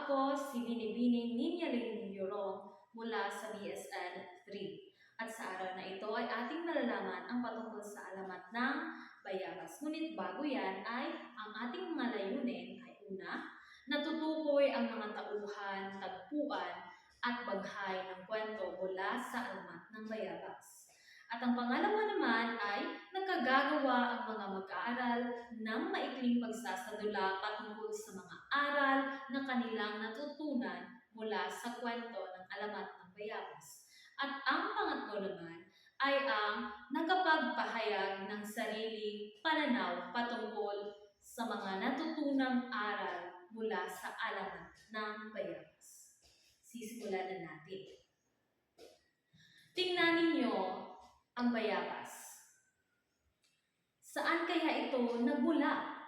Ako si Binibining Ninya Yorong mula sa BSN 3. At sa araw na ito ay ating malalaman ang patungkol sa alamat ng bayabas. Ngunit bago yan ay ang ating mga layunin ay una, natutukoy ang mga tauhan, tagpuan at baghay ng kwento mula sa alamat ng bayabas. At ang pangalawa naman ay nagkagagawa ang mga mag-aaral ng maikling pagsasadula patungkol sa mga aral na kanilang natutunan mula sa kwento ng alamat ng bayabas. At ang pangatlo naman ay ang nagkapagpahayag ng sariling pananaw patungkol sa mga natutunang aral mula sa alamat ng bayabas. Sisimulan na natin. Tingnan ninyo ang bayabas. Saan kaya ito nagmula?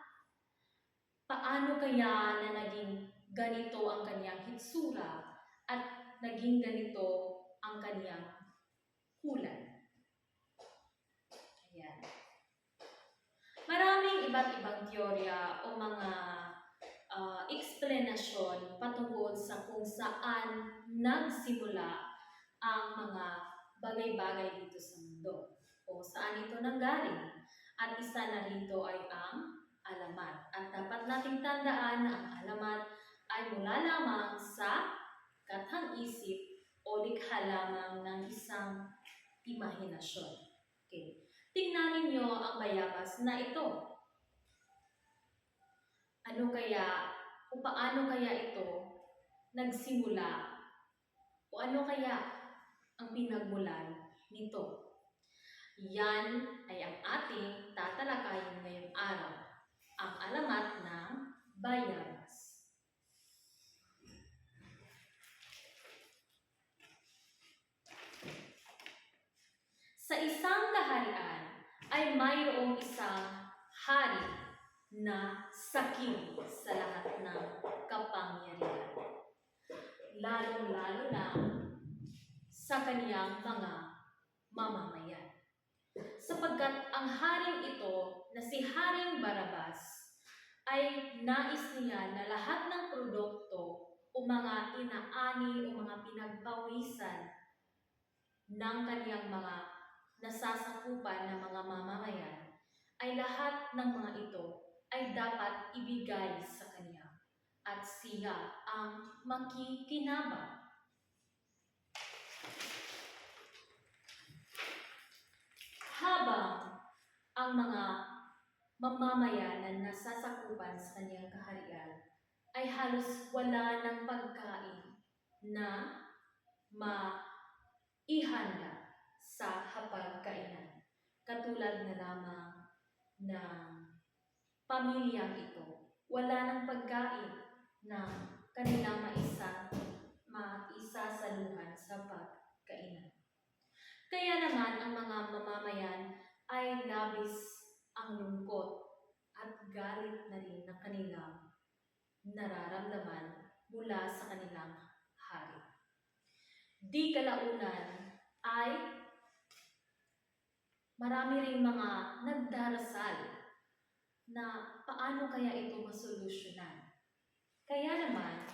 Paano kaya na naging ganito ang kanyang hitsura at naging ganito ang kanyang kulay? Ayan. Maraming iba't ibang teorya o mga eksplanasyon patungkol sa kung saan nagsimula ang mga bagay-bagay dito sa mundo o saan ito nanggaling. At isa na rito ay ang alamat. At dapat nating tandaan na ang alamat ay mula lamang sa kathang-isip o likha lamang ng isang imahinasyon. Okay. Tingnan ninyo ang bayabas na ito. Ano kaya o paano kaya ito nagsimula o ano kaya ang pinagmulan nito? Yan ay ang ating tatalakayin ngayong araw, ang alamat ng bayabas. Sa isang kaharian ay mayroong isang hari na sakim sa lahat ng kapangyarihan, lalong-lalo na sa kaniyang mga mamamayan. Sapagkat ang haring ito na si Haring Barabas ay nais niya na lahat ng produkto o mga inaani o mga pinagpawisan ng kaniyang mga nasasakupan na mga mamamayan ay lahat ng mga ito ay dapat ibigay sa kanya at siya ang makikinabang. Habang ang mga mamamayan na nasasakupan sa kanyang kaharian ay halos wala ng pagkain na maihanda sa hapagkainan. Katulad na lamang ng pamilyang ito, wala ng pagkain na kanilang maisasaluhan sa pagkainan. Kaya naman ang mga mamamayan ay labis ang lungkot at galit na rin na kanilang nararamdaman mula sa kanilang hari. Di kalaunan ay marami ring mga nagdarasal na paano kaya ito masolusyonan. Kaya naman,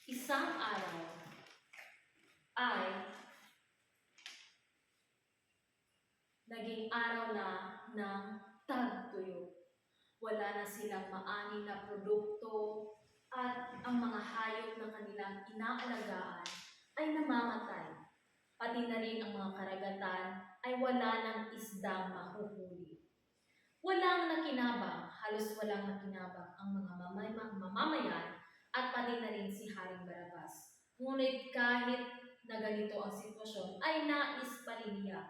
isang araw ay naging araw na ng tagtuyot. Wala na silang maani na produkto at ang mga hayop na kanilang inaalagaan ay namamatay. Pati na rin ang mga karagatan ay wala ng isdang mahuhuli. Walang nakinabang, halos walang nakinabang ang mga mamamayan at pati na rin si Haring Barabas. Ngunit kahit na ganito ang sitwasyon ay nais pa rin niya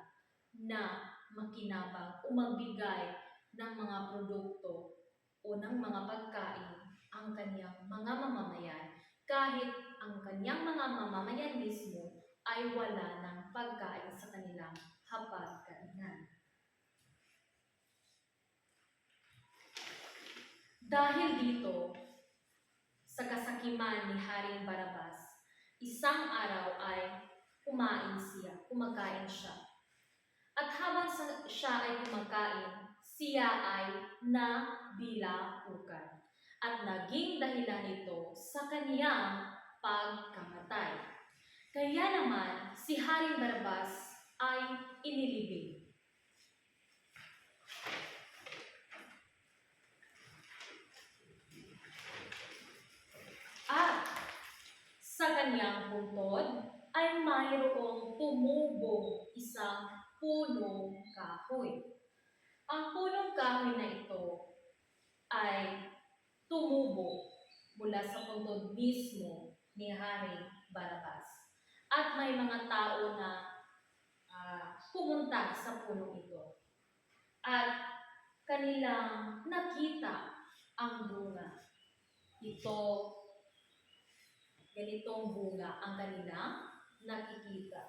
na makinabang o magbigay ng mga produkto o ng mga pagkain ang kanyang mga mamamayan kahit ang kanyang mga mamamayan mismo ay wala ng pagkain sa kanilang hapagkainan. Dahil dito, sa kasakiman ni Haring Barabas, isang araw ay kumakain siya. At habang siya ay kumakain, siya ay nabilahukan. at naging dahilan ito sa kaniyang pagkamatay. Kaya naman si Haring Barabas ay inilibing. At sa kanyang puntod ay mayroong tumubong isang punong kahoy. Ang punong kahoy na ito ay tumubo mula sa puntod mismo ni Haring Barabas. At may mga tao na pumunta sa punong ito. At kanilang nakita ang bunga. Ito, ganitong bunga ang kanilang nakikita.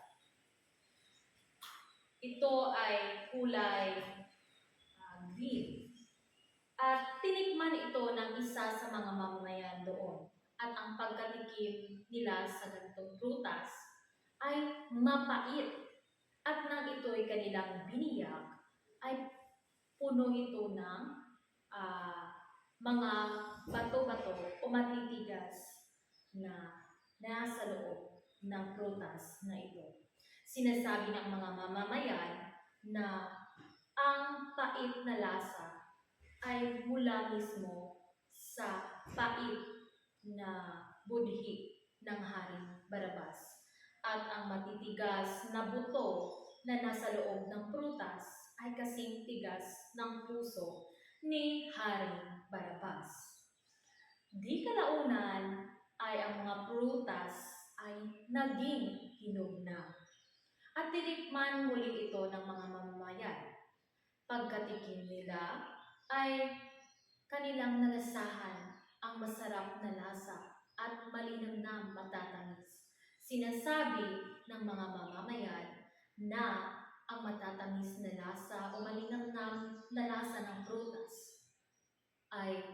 Ito ay kulay green. At tinikman ito ng isa sa mga mamamayan doon. At ang pagkatikim nila sa ganitong prutas ay mapait. At nang ito'y kanilang biniyak, ay puno ito ng mga bato-bato o matitigas na nasa loob ng prutas na ito. Sinasabi ng mga mamamayan na ang pait na lasa ay mula mismo sa pait na budhi ng Haring Barabas. At ang matitigas na buto na nasa loob ng prutas ay kasing tigas ng puso ni Haring Barabas. Di kalaunan ay ang mga prutas ay naging hinog na. At tinikman muli ito ng mga mamamayan. Pagkatikim nila ay kanilang nalasahan ang masarap na lasa at malinamnam matatamis. Sinasabi ng mga mamamayan na ang matatamis na lasa o malinamnam na lasa ng prutas ay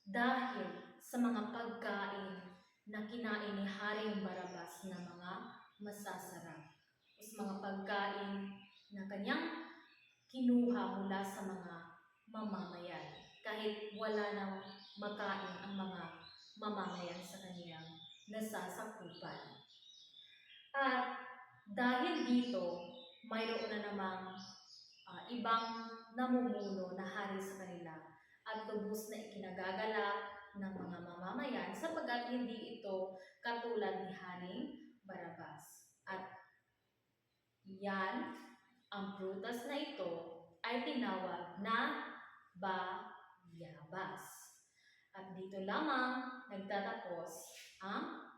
dahil sa mga pagkain na kinain ni Haring Barabas na mga masasarap. O sa mga pagkain na kanyang kinuha mula sa mga mamamayan. Kahit wala nang makain ang mga mamamayan sa kaniyang nasasakupan. At dahil dito, mayroon na namang ibang namumuno na hari sa kanila at lubos na ikinagagalak ng mga mamamayan sapagkat hindi ito katulad ni Haring Barabas. At yan, ang prutas na ito ay tinawag na bayabas. At dito lamang nagtatapos ang